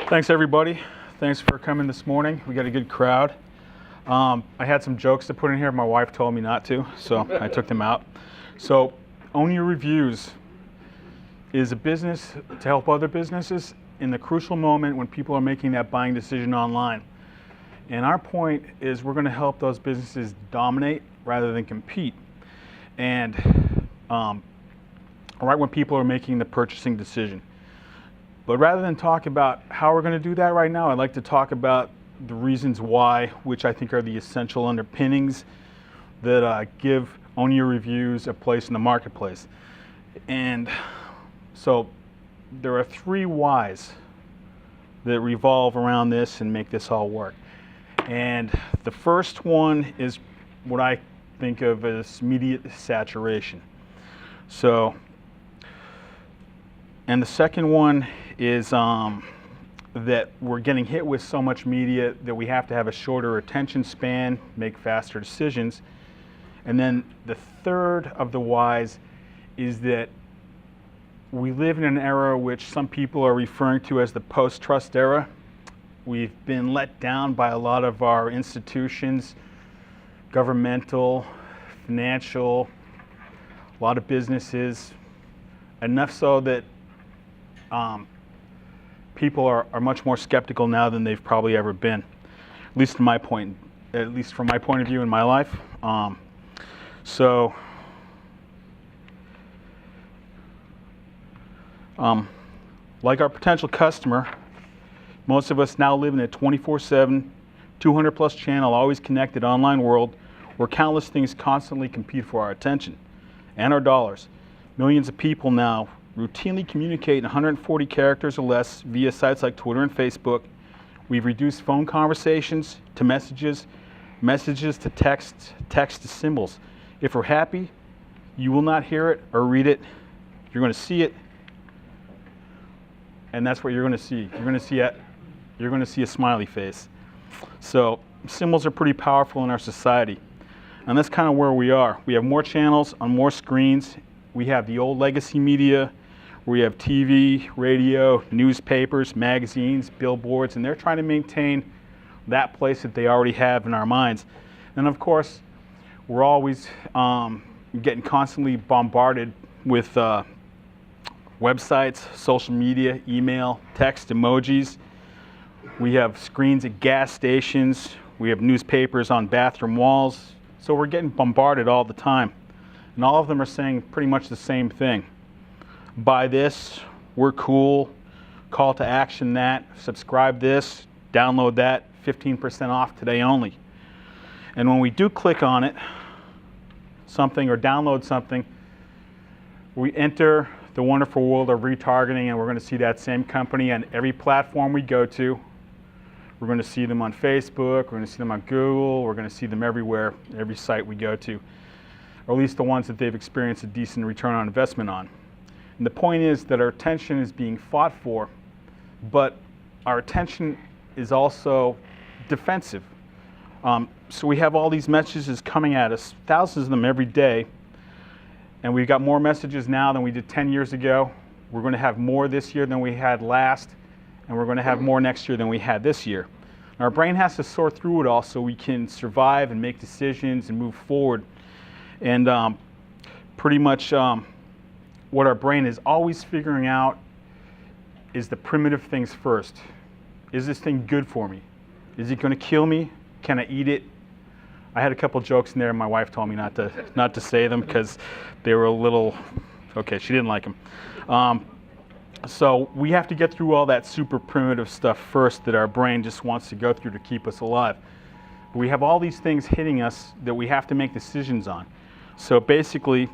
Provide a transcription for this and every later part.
Thanks everybody. Thanks for coming this morning. We got a good crowd. I had some jokes to put in here. My wife told me not to, so I took them out. So, Own Your Reviews is a business to help other businesses in the crucial moment when people are making that buying decision online. And our point is we're going to help those businesses dominate rather than compete. And right when people are making the purchasing decision. But rather than talk about how we're going to do that right now, I'd like to talk about the reasons why, which I think are the essential underpinnings that give Own Your Reviews a place in the marketplace. And so there are 3 whys that revolve around this and make this all work. And the first one is what I think of as media saturation. So, and the second one is that we're getting hit with so much media that we have to have a shorter attention span, make faster decisions. And then the third of the whys is that we live in an era which some people are referring to as the post-trust era. We've been let down by a lot of our institutions, governmental, financial, a lot of businesses, enough so that people are much more skeptical now than they've probably ever been, at least from my point of view in my life. Like our potential customer, most of us now live in a 24/7, 200+ channel, always connected online world where countless things constantly compete for our attention and our dollars. Millions of people now routinely communicate in 140 characters or less via sites like Twitter and Facebook. We've reduced phone conversations to messages, messages to text, text to symbols. If we're happy, you will not hear it or read it. You're going to see it, and that's what you're going to see. You're going to see a smiley face. So symbols are pretty powerful in our society, and that's kind of where we are. We have more channels on more screens. We have the old legacy media. We have TV, radio, newspapers, magazines, billboards, and they're trying to maintain that place that they already have in our minds. And of course, we're always getting constantly bombarded with websites, social media, email, text, emojis. We have screens at gas stations. We have newspapers on bathroom walls. So we're getting bombarded all the time. And all of them are saying pretty much the same thing. Buy this, we're cool, call to action that, subscribe this, download that, 15% off today only. And when we do click on it, something or download something, we enter the wonderful world of retargeting, and we're going to see that same company on every platform we go to. We're going to see them on Facebook, we're going to see them on Google, we're going to see them everywhere, every site we go to, or at least the ones that they've experienced a decent return on investment on. And the point is that our attention is being fought for, but our attention is also defensive. So we have all these messages coming at us, thousands of them every day, and we've got more messages now than we did 10 years ago. We're going to have more this year than we had last, and we're going to have more next year than we had this year. Our brain has to sort through it all so we can survive and make decisions and move forward. And pretty much what our brain is always figuring out is the primitive things first. Is this thing good for me? Is it going to kill me? Can I eat it? I had a couple jokes in there, and my wife told me not to say them because they were a little, okay, she didn't like them. So we have to get through all that super primitive stuff first that our brain just wants to go through to keep us alive. But we have all these things hitting us that we have to make decisions on. So basically,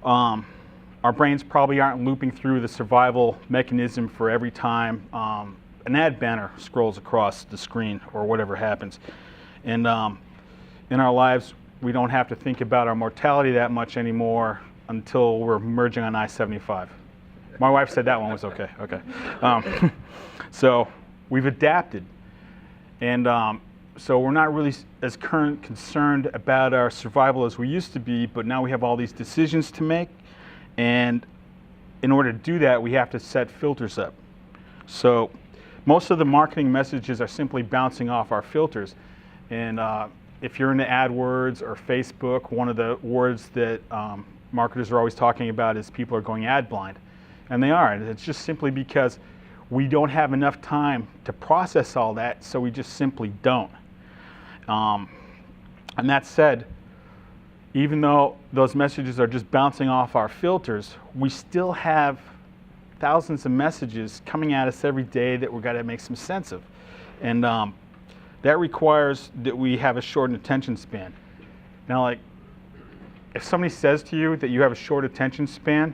our brains probably aren't looping through the survival mechanism for every time an ad banner scrolls across the screen or whatever happens. And in our lives, we don't have to think about our mortality that much anymore until we're merging on I-75. My wife said that one was okay. Okay. So we've adapted. And so we're not really as concerned about our survival as we used to be, but now we have all these decisions to make. And in order to do that, we have to set filters up. So most of the marketing messages are simply bouncing off our filters. And if you're into AdWords or Facebook, one of the words that marketers are always talking about is people are going ad blind. And they are. And it's just simply because we don't have enough time to process all that, so we just simply don't. And that said, even though those messages are just bouncing off our filters, we still have thousands of messages coming at us every day that we've got to make some sense of. And that requires that we have a shortened attention span. Now, like, if somebody says to you that you have a short attention span,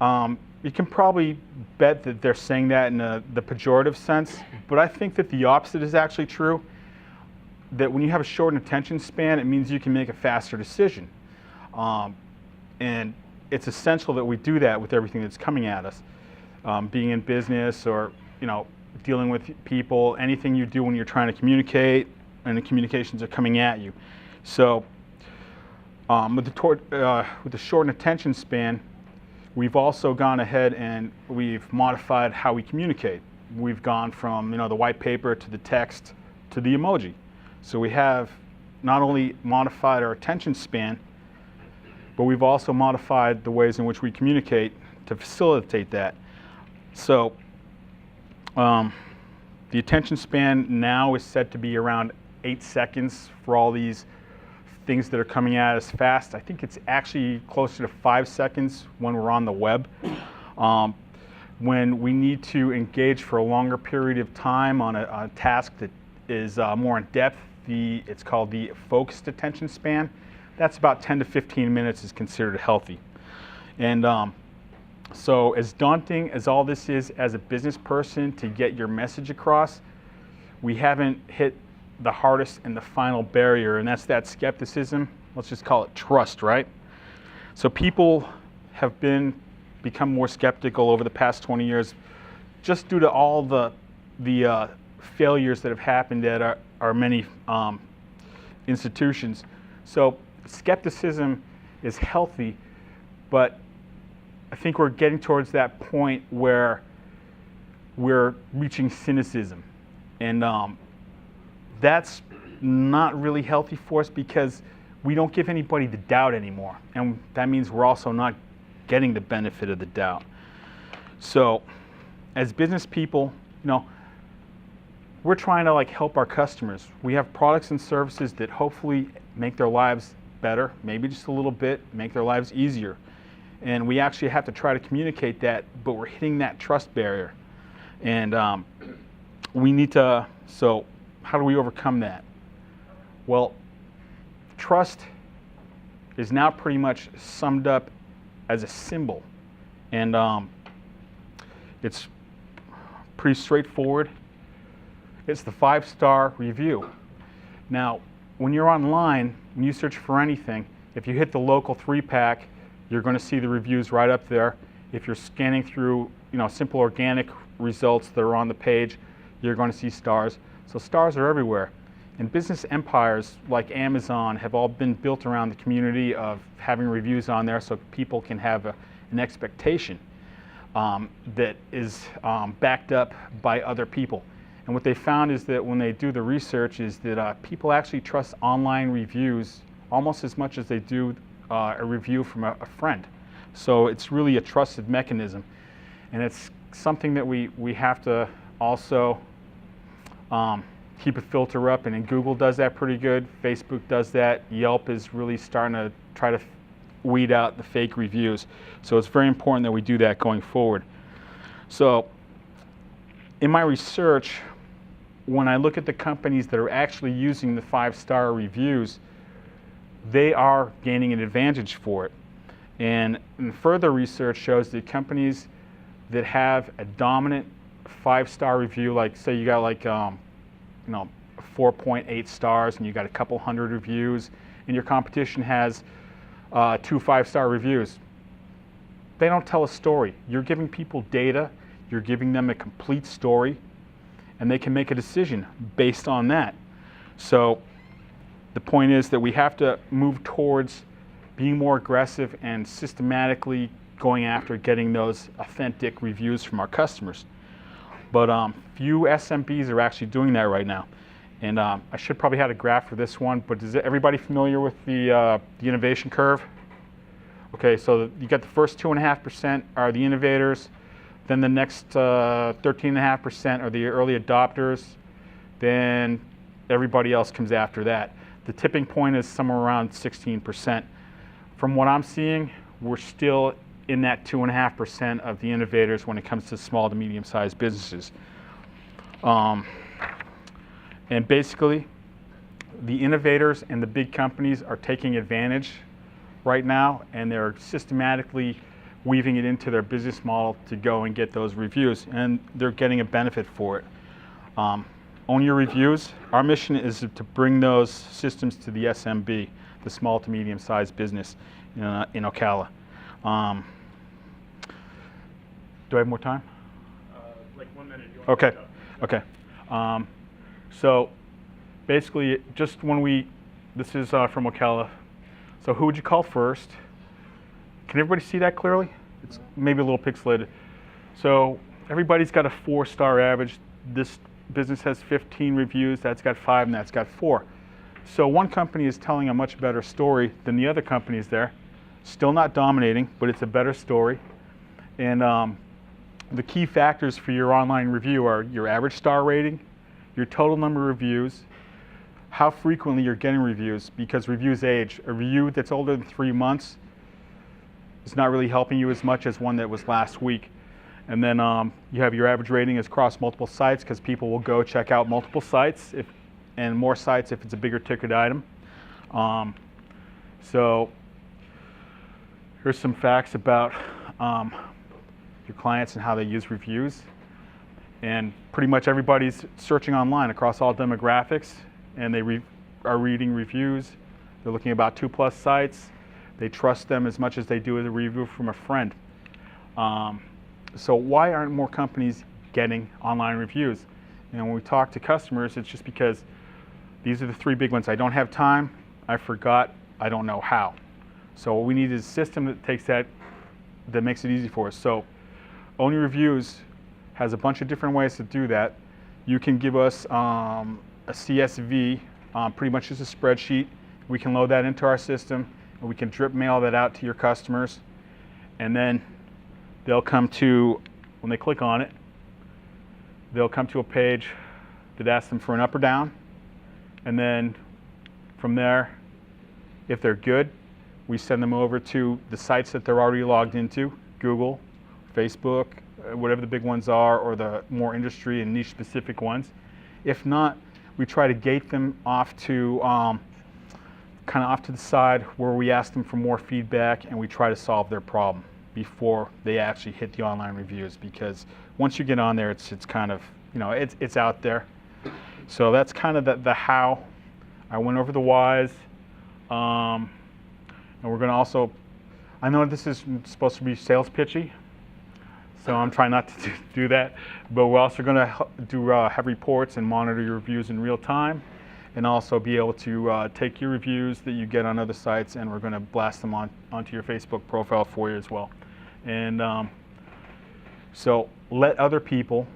you can probably bet that they're saying that in the pejorative sense, but I think that the opposite is actually true. That when you have a shortened attention span, it means you can make a faster decision. And it's essential that we do that with everything that's coming at us. Being in business or, dealing with people, anything you do when you're trying to communicate and the communications are coming at you. So with the shortened attention span, we've also gone ahead and we've modified how we communicate. We've gone from the white paper to the text to the emoji. So we have not only modified our attention span, but we've also modified the ways in which we communicate to facilitate that. So the attention span now is set to be around 8 seconds for all these things that are coming at us fast. I think it's actually closer to 5 seconds when we're on the web. When we need to engage for a longer period of time on a task that is more in depth, it's called the focused attention span. That's about 10 to 15 minutes is considered healthy. And so as daunting as all this is as a business person to get your message across, we haven't hit the hardest and the final barrier, and that's that skepticism. Let's just call it trust, right? So people have become more skeptical over the past 20 years just due to all the failures that have happened at our many institutions. So skepticism is healthy, but I think we're getting towards that point where we're reaching cynicism. And that's not really healthy for us because we don't give anybody the doubt anymore. And that means we're also not getting the benefit of the doubt. So as business people, we're trying to help our customers. We have products and services that hopefully make their lives better, maybe just a little bit, make their lives easier. And we actually have to try to communicate that, but we're hitting that trust barrier. And we need to, so how do we overcome that? Well, trust is now pretty much summed up as a symbol. And it's pretty straightforward. It's the 5-star review. Now, when you're online, when you search for anything, if you hit the local 3-pack, you're going to see the reviews right up there. If you're scanning through, simple organic results that are on the page, you're going to see stars. So stars are everywhere. And business empires like Amazon have all been built around the community of having reviews on there so people can have an expectation that is backed up by other people. And what they found is that when they do the research is that people actually trust online reviews almost as much as they do a review from a friend. So it's really a trusted mechanism. And it's something that we have to also keep a filter up, and Google does that pretty good. Facebook does that. Yelp is really starting to try to weed out the fake reviews. So it's very important that we do that going forward. So in my research, when I look at the companies that are actually using the 5-star reviews, they are gaining an advantage for it. And further research shows that companies that have a dominant 5-star review, like say you got 4.8 stars and you got a couple hundred reviews, and your competition has 2 5-star reviews, they don't tell a story. You're giving people data, you're giving them a complete story, and they can make a decision based on that. So the point is that we have to move towards being more aggressive and systematically going after getting those authentic reviews from our customers. But few SMBs are actually doing that right now. And I should probably have a graph for this one, but is everybody familiar with the innovation curve? Okay, so you got the first 2.5% are the innovators, then the next 13.5% are the early adopters, then everybody else comes after that. The tipping point is somewhere around 16%. From what I'm seeing, we're still in that 2.5% of the innovators when it comes to small to medium-sized businesses. And basically, the innovators and the big companies are taking advantage right now, and they're systematically weaving it into their business model to go and get those reviews, and they're getting a benefit for it. Own Your Reviews, our mission is to bring those systems to the SMB, the small to medium-sized business in Ocala. Do I have more time? Like 1 minute. Okay. Okay. So basically, just when this is from Ocala. So who would you call first? Can everybody see that clearly? It's maybe a little pixelated. So everybody's got a 4-star average. This business has 15 reviews. That's got 5, and that's got 4. So one company is telling a much better story than the other companies there. Still not dominating, but it's a better story. And the key factors for your online review are your average star rating, your total number of reviews, how frequently you're getting reviews, because reviews age. A review that's older than 3 months is not really helping you as much as one that was last week. And then you have your average rating is across multiple sites, because people will go check out multiple sites and more sites if it's a bigger ticket item. So here's some facts about your clients and how they use reviews. And pretty much everybody's searching online across all demographics, and they are reading reviews. They're looking at about 2+ sites. They trust them as much as they do a review from a friend. So why aren't more companies getting online reviews? And when we talk to customers, it's just because these are the 3 big ones. I don't have time, I forgot, I don't know how. So what we need is a system that takes that makes it easy for us. So OWNYOURReviews has a bunch of different ways to do that. You can give us a CSV, pretty much just a spreadsheet. We can load that into our system, and we can drip mail that out to your customers. And then they'll come to, when they click on it, they'll come to a page that asks them for an up or down. And then from there, if they're good, we send them over to the sites that they're already logged into, Google, Facebook, whatever the big ones are, or the more industry and niche specific ones. If not, we try to gate them off to kind of off to the side, where we ask them for more feedback, and we try to solve their problem before they actually hit the online reviews. Because once you get on there, it's kind of, it's out there. So that's kind of the how. I went over the whys, and we're going to also, I know this is supposed to be sales pitchy, so I'm trying not to do that, but we're also going to have reports and monitor your reviews in real time, and also be able to take your reviews that you get on other sites, and we're going to blast them onto your Facebook profile for you as well. And so let other people,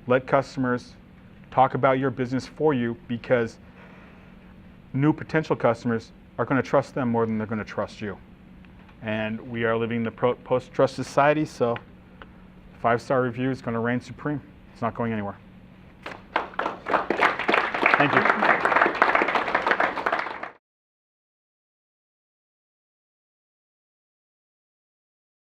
let customers talk about your business for you, because new potential customers are going to trust them more than they're going to trust you. And we are living in the post-trust society, so 5-star review is going to reign supreme. It's not going anywhere. Thank you.